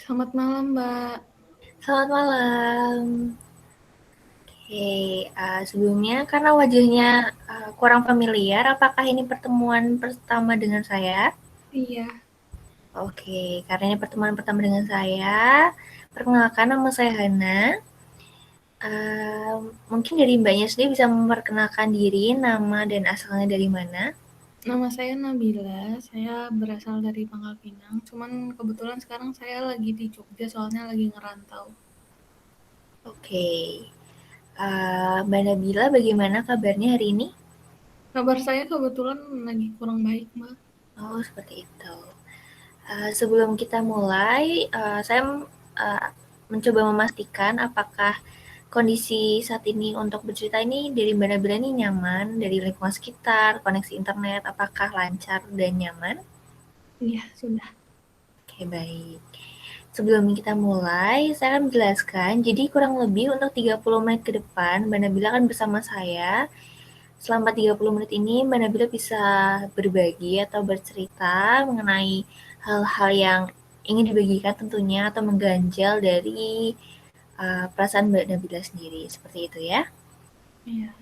Selamat malam, Mbak. Selamat malam. Oke, sebelumnya karena wajahnya kurang familiar, apakah ini pertemuan pertama dengan saya? Iya, Oke, karena ini pertemuan pertama dengan saya, perkenalkan nama saya Hana. Mungkin dari Mbaknya sendiri bisa memperkenalkan diri, nama dan asalnya dari mana? nama saya Nabila. Saya berasal dari Pangkal Pinang. Cuman kebetulan sekarang saya lagi di Jogja soalnya lagi ngerantau. Oke, Mbak Nabila bagaimana kabarnya hari ini? Kabar saya kebetulan lagi kurang baik, Mbak. Oh, seperti itu. Sebelum kita mulai, saya uh, mencoba memastikan apakah kondisi saat ini untuk bercerita ini dari Mbak Nabila ini nyaman, dari lingkungan sekitar, koneksi internet, apakah lancar dan nyaman? Iya, sudah. Oke, baik. Sebelum kita mulai, saya akan menjelaskan. Jadi kurang lebih untuk 30 menit ke depan, Mbak Nabila akan bersama saya. Selama 30 menit ini, Mbak Nabila bisa berbagi atau bercerita mengenai hal-hal yang ingin dibagikan tentunya atau mengganjal dari perasaan Mbak Nabila sendiri. Seperti itu ya. Iya,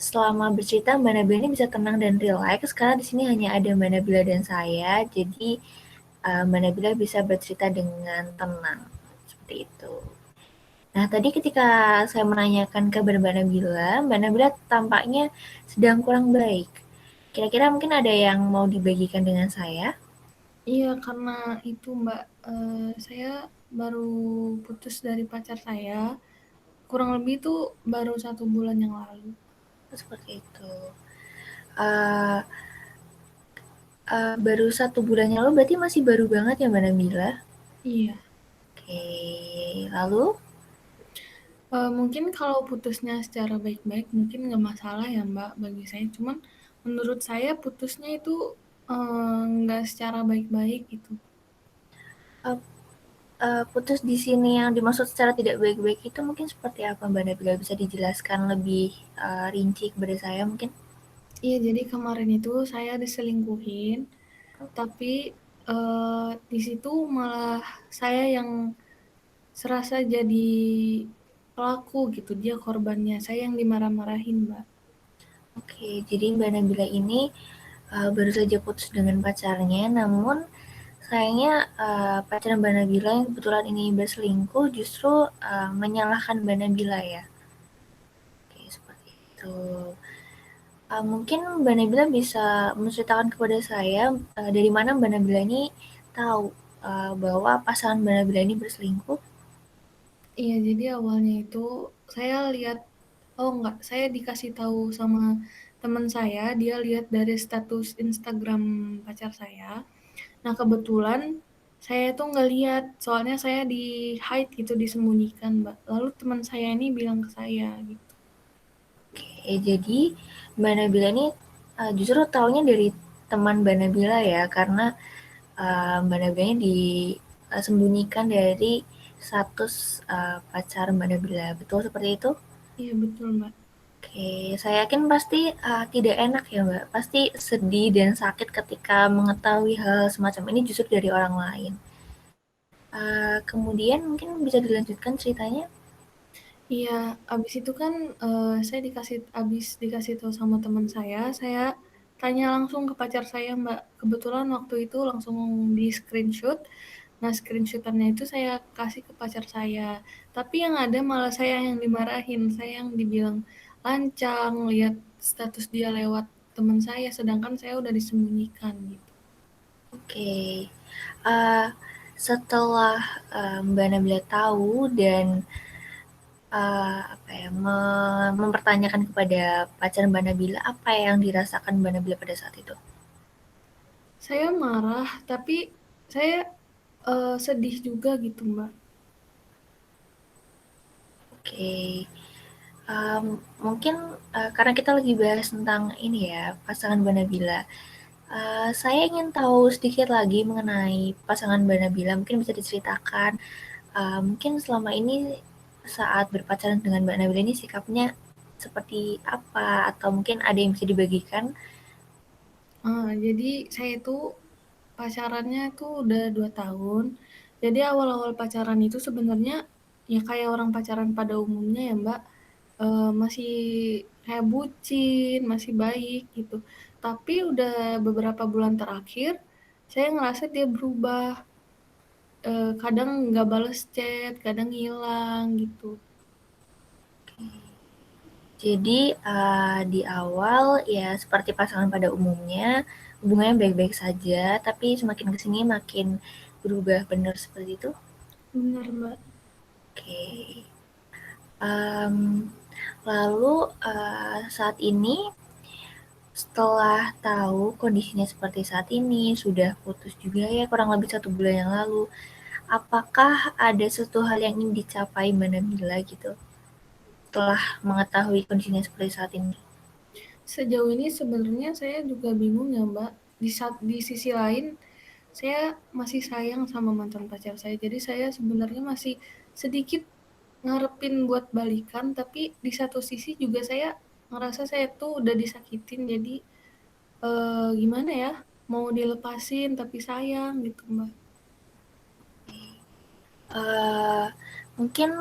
Selama bercerita Mbak Nabila ini bisa tenang dan rileks karena di sini hanya ada Mbak Nabila dan saya. Jadi Mbak Nabila bisa bercerita dengan tenang. Seperti itu. Nah, tadi ketika saya menanyakan kabar Mbak Nabila tampaknya sedang kurang baik. Kira-kira mungkin ada yang mau dibagikan dengan saya? iya karena itu, Mbak. Saya baru putus dari pacar saya. Kurang lebih itu baru 1 bulan yang lalu. Seperti itu. Uh, Baru 1 bulan yang lalu berarti masih baru banget ya Mbak Nabila? Iya. Oke, lalu? Mungkin kalau putusnya secara baik-baik mungkin nggak masalah ya Mbak bagi saya. Cuman menurut saya putusnya itu nggak secara baik-baik gitu. Uh, Putus di sini yang dimaksud secara tidak baik-baik itu mungkin seperti apa Mbak Nabila? Bisa dijelaskan lebih rinci kepada saya mungkin? Iya, jadi kemarin itu saya diselingkuhin, tapi di situ malah saya yang serasa jadi pelaku gitu, dia korbannya, saya yang dimarah-marahin Mbak. Oke, jadi Mbak Nabila ini baru saja putus dengan pacarnya, namun sayangnya pacar Mbak Nabila yang kebetulan ini berselingkuh justru menyalahkan Mbak Nabila ya. Oke, seperti itu. Mungkin Mbak Nabila bisa menceritakan kepada saya dari mana Mbak Nabila ini tahu bahwa pasangan Mbak Nabila ini berselingkuh. Iya, jadi awalnya itu saya lihat, oh enggak, saya dikasih tahu sama teman saya, dia lihat dari status Instagram pacar saya. Nah, kebetulan saya tuh nggak lihat, soalnya saya di hide gitu, disembunyikan, Mbak. Lalu teman saya ini bilang ke saya gitu. Oke, jadi Mbak Nabila ini justru taunya dari teman Mbak Nabila ya, karena Mbak Nabila ini disembunyikan dari status pacar Mbak Nabila. Betul seperti itu? Iya, betul, Mbak. Oke, saya yakin pasti tidak enak ya Mbak. Pasti sedih dan sakit ketika mengetahui hal semacam ini justru dari orang lain. Kemudian mungkin bisa dilanjutkan ceritanya. Iya, abis itu kan saya abis dikasih tahu sama teman saya tanya langsung ke pacar saya, Mbak. Kebetulan waktu itu langsung di screenshot. Nah, screenshotannya itu saya kasih ke pacar saya. Tapi yang ada malah saya yang dimarahin, saya yang dibilang lancang, lihat status dia lewat teman saya, sedangkan saya udah disembunyikan gitu. Oke, uh, setelah Mbak Nabila tahu dan apa ya, mempertanyakan kepada pacar Mbak Nabila apa yang dirasakan Mbak Nabila pada saat itu. Saya marah, tapi saya sedih juga gitu, Mbak. Oke, mungkin karena kita lagi bahas tentang ini ya pasangan Mbak Nabila. Saya ingin tahu sedikit lagi mengenai pasangan Mbak Nabila. Mungkin bisa diceritakan. Mungkin selama ini saat berpacaran dengan Mbak Nabila ini sikapnya seperti apa? Atau mungkin ada yang bisa dibagikan? Jadi saya itu pacarannya tuh udah 2 tahun. Jadi awal-awal pacaran itu sebenarnya ya kayak orang pacaran pada umumnya ya Mbak, masih kayak bucin, masih baik gitu. Tapi udah beberapa bulan terakhir, saya ngerasa dia berubah, kadang nggak bales chat, kadang hilang gitu. Jadi di awal ya seperti pasangan pada umumnya, hubungannya baik-baik saja, tapi semakin kesini makin berubah, benar seperti itu? Bener Mbak. Oke. Um, Lalu saat ini setelah tahu kondisinya seperti saat ini, sudah putus juga ya kurang lebih 1 bulan yang lalu. Apakah ada suatu hal yang ingin dicapai Mbak Nabila gitu? Setelah mengetahui kondisinya seperti saat ini. Sejauh ini sebenarnya saya juga bingung ya Mbak, di sisi lain saya masih sayang sama mantan pacar saya. Jadi saya sebenarnya masih sedikit ngarepin buat balikan, tapi di satu sisi juga saya ngerasa saya tuh udah disakitin. Jadi gimana ya? Mau dilepasin tapi sayang gitu, Mbak. Eee, Mungkin,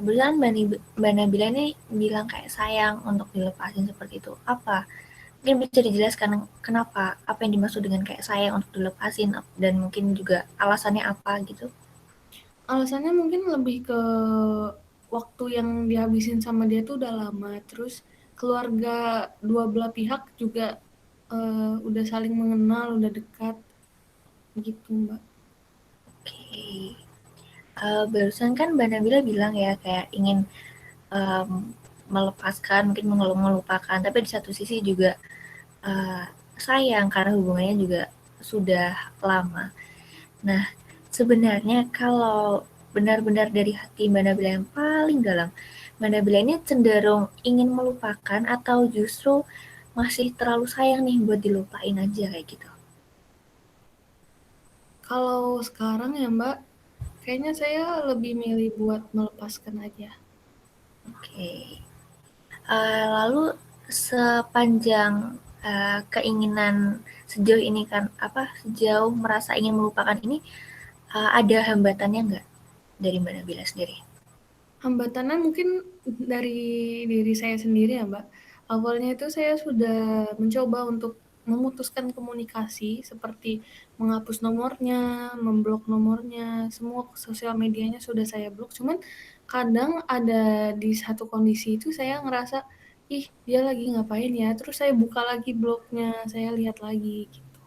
barusan Mbak Nabila ini bilang kayak sayang untuk dilepasin seperti itu. Apa? Mungkin bisa dijelaskan kenapa? Apa yang dimaksud dengan kayak sayang untuk dilepasin dan mungkin juga alasannya apa gitu? Alasannya mungkin lebih ke waktu yang dihabisin sama dia tuh udah lama. Terus keluarga dua belah pihak juga udah saling mengenal, udah dekat gitu, Mbak. Oke. Barusan kan Mbak Nabila bilang ya kayak ingin, mmm, melepaskan, mungkin melupakan, tapi di satu sisi juga, eee, sayang karena hubungannya juga sudah lama. Nah, sebenarnya kalau benar-benar dari hati Mbak Nabila yang paling dalam, Mbak Nabila ini cenderung ingin melupakan atau justru masih terlalu sayang nih buat dilupain aja kayak gitu? Kalau sekarang ya, Mbak, kayaknya saya lebih milih buat melepaskan aja. Oke. Lalu sepanjang, keinginan sejauh ini kan apa, sejauh merasa ingin melupakan ini, ada hambatannya nggak dari Mbak Nabila sendiri? Hambatannya mungkin dari diri saya sendiri ya, Mbak. Awalnya itu saya sudah mencoba untuk memutuskan komunikasi seperti menghapus nomornya, memblok nomornya, semua sosial medianya sudah saya blok. Cuman kadang ada di satu kondisi itu saya ngerasa, ih dia lagi ngapain ya? Terus saya buka lagi blognya, saya lihat lagi gitu.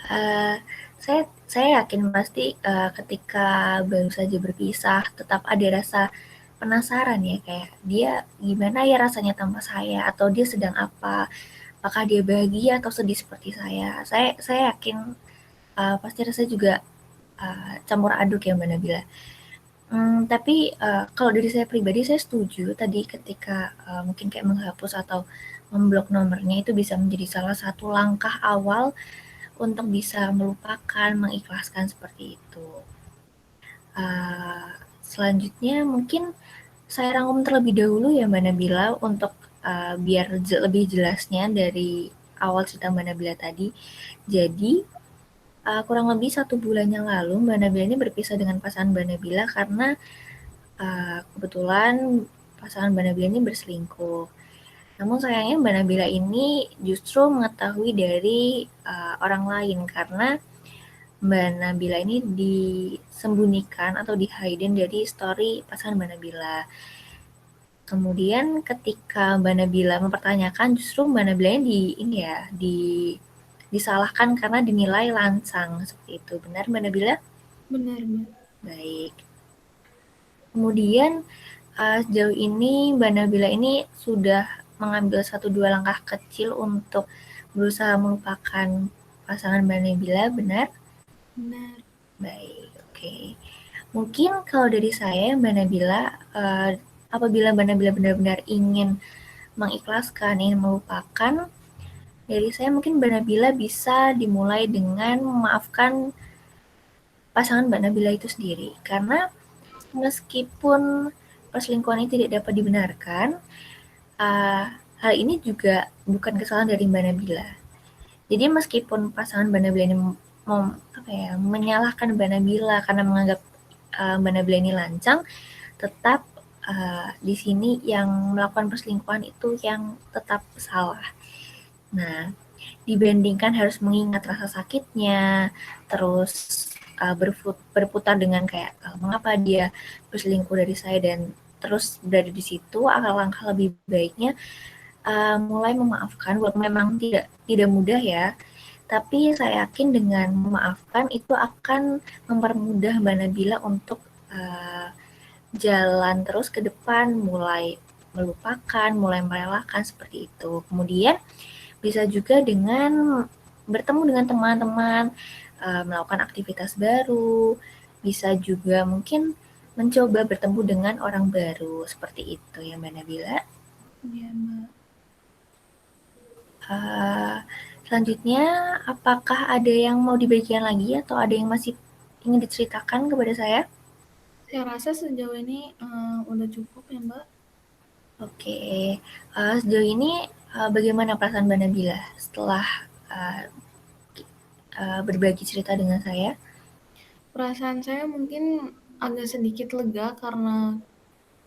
Eee, saya yakin pasti, ketika baru saja berpisah tetap ada rasa penasaran ya, kayak dia gimana ya rasanya tanpa saya, atau dia sedang apa, apakah dia bahagia atau sedih seperti saya. Saya yakin, pasti rasanya juga, campur aduk ya Mbak Nabila. Tapi, kalau dari saya pribadi saya setuju tadi ketika, mungkin kayak menghapus atau memblok nomornya itu bisa menjadi salah satu langkah awal untuk bisa melupakan, mengikhlaskan seperti itu. Selanjutnya mungkin saya rangkum terlebih dahulu ya Mbak Nabila untuk biar lebih jelasnya dari awal cerita Mbak Nabila tadi. Jadi kurang lebih 1 bulan yang lalu Mbak Nabila ini berpisah dengan pasangan Mbak Nabila karena kebetulan pasangan Mbak Nabila ini berselingkuh. Namun sayangnya Mbak Nabila ini justru mengetahui dari orang lain karena Mbak Nabila ini disembunyikan atau di-hidden dari story pasangan Mbak Nabila. Kemudian ketika Mbak Nabila mempertanyakan, justru Mbak Nabila ini ya disalahkan karena dinilai lancang seperti itu. Benar Mbak Nabila? Benar, Mbak. Baik. Kemudian sejauh ini Mbak Nabila ini sudah mengambil 1-2 langkah kecil untuk berusaha melupakan pasangan Mbak Nabila, benar? Benar. Baik, oke. Mungkin kalau dari saya, Mbak Nabila, apabila Mbak Nabila benar-benar ingin mengikhlaskan, ingin melupakan, dari saya mungkin Mbak Nabila bisa dimulai dengan memaafkan pasangan Mbak Nabila itu sendiri. Karena meskipun perselingkuhan ini tidak dapat dibenarkan, uh, hal ini juga bukan kesalahan dari Mbak Nabila. Jadi meskipun pasangan Mbak Nabila ini menyalahkan Mbak Nabila karena menganggap Mbak Nabila ini lancang, tetap di sini yang melakukan perselingkuhan itu yang tetap salah. Nah, dibandingkan harus mengingat rasa sakitnya, terus berputar dengan kayak mengapa dia berselingkuh dari saya dan terus berada di situ, langkah lebih baiknya mulai memaafkan, walaupun memang tidak tidak mudah ya. Tapi saya yakin dengan memaafkan itu akan mempermudah Mbak Nabila untuk jalan terus ke depan, mulai melupakan, mulai merelakan seperti itu. Kemudian bisa juga dengan bertemu dengan teman-teman, melakukan aktivitas baru, bisa juga mungkin mencoba bertemu dengan orang baru, seperti itu ya Mbak Nabila. Iya, Mbak. Selanjutnya, apakah ada yang mau dibagikan lagi atau ada yang masih ingin diceritakan kepada saya? Saya rasa sejauh ini udah cukup ya, Mbak. Oke, sejauh ini bagaimana perasaan Mbak Nabila setelah uh, berbagi cerita dengan saya? Perasaan saya mungkin agak sedikit lega karena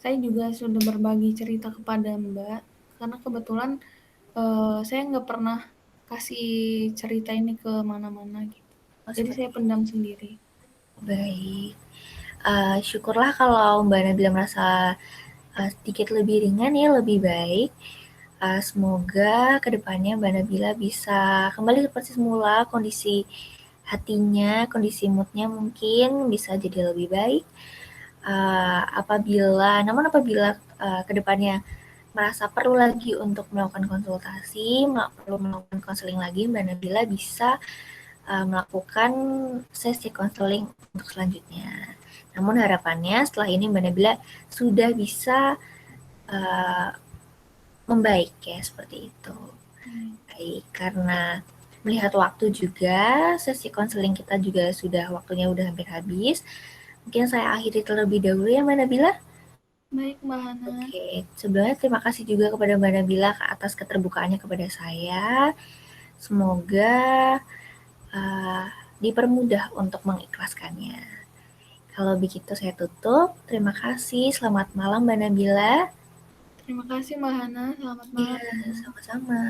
saya juga sudah berbagi cerita kepada Mbak. Karena kebetulan saya nggak pernah kasih cerita ini ke mana-mana gitu. Oh, Jadi seperti saya itu. pendam sendiri. Baik. Syukurlah kalau Mbak Nabila merasa sedikit lebih ringan ya, lebih baik. Semoga kedepannya Mbak Nabila bisa kembali seperti semula, kondisi hatinya, kondisi moodnya mungkin bisa jadi lebih baik. Namun apabila kedepannya merasa perlu lagi untuk melakukan konsultasi, perlu melakukan konseling lagi, Mbak Nabila bisa melakukan sesi konseling untuk selanjutnya. Namun harapannya setelah ini Mbak Nabila sudah bisa uh, membaik ya seperti itu. Iya. Baik, karena melihat waktu juga, sesi konseling kita juga sudah waktunya udah hampir habis. Mungkin saya akhiri terlebih dahulu ya Mbak Nabila. Baik, Mbak Hana. Oke, sebelumnya terima kasih juga kepada Mbak Nabila atas keterbukaannya kepada saya. Semoga uh, dipermudah untuk mengikhlaskannya. Kalau begitu saya tutup. Terima kasih. Selamat malam Mbak Nabila. Terima kasih, Mbak Hana. Selamat Iya, malam ya, Mbak. sama-sama.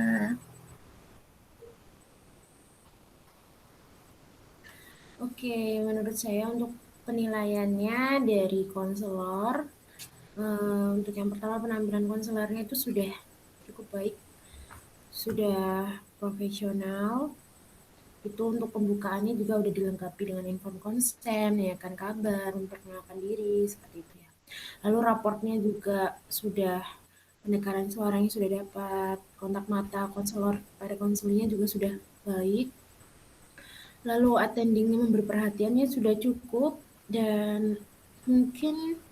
Oke, menurut saya untuk penilaiannya dari konselor, untuk yang pertama penampilan konselornya itu sudah cukup baik, sudah profesional. Itu untuk pembukaannya juga udah dilengkapi dengan info konsen, ya kan, kabar, memperkenalkan diri, seperti itu ya. Lalu raportnya juga sudah, penekanan suaranya sudah dapat, kontak mata konselor pada konselnya juga sudah baik. Lalu attendingnya memberi perhatiannya sudah cukup, dan mungkin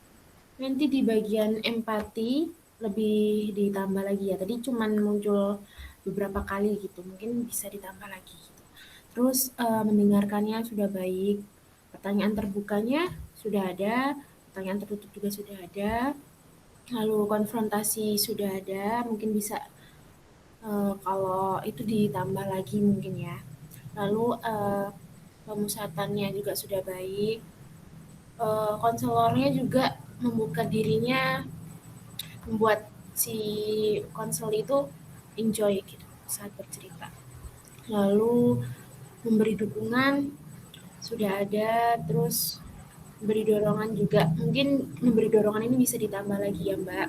nanti di bagian empati lebih ditambah lagi ya. Tadi cuman muncul beberapa kali gitu, mungkin bisa ditambah lagi gitu. Terus mendengarkannya sudah baik, pertanyaan terbukanya sudah ada, pertanyaan tertutup juga sudah ada, lalu konfrontasi sudah ada, mungkin bisa kalau itu ditambah lagi mungkin ya. Lalu pemusatannya juga sudah baik, konselornya juga membuka dirinya, membuat si konsel itu enjoy gitu saat bercerita. Lalu memberi dukungan sudah ada, terus memberi dorongan juga, mungkin memberi dorongan ini bisa ditambah lagi ya Mbak.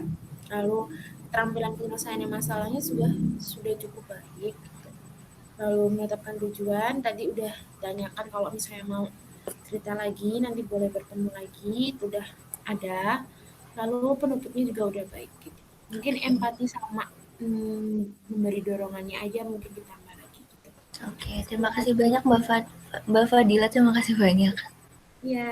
Lalu keterampilan penyelesaian masalahnya sudah cukup baik. Lalu menetapkan tujuan, tadi udah tanyakan kalau misalnya mau cerita lagi nanti boleh bertemu lagi, itu udah ada. Lalu penutupnya juga udah baik gitu. Mungkin empati sama memberi dorongannya aja mungkin ditambah lagi gitu. Oke, terima kasih banyak Mbak Fadila, terima kasih banyak. Ya.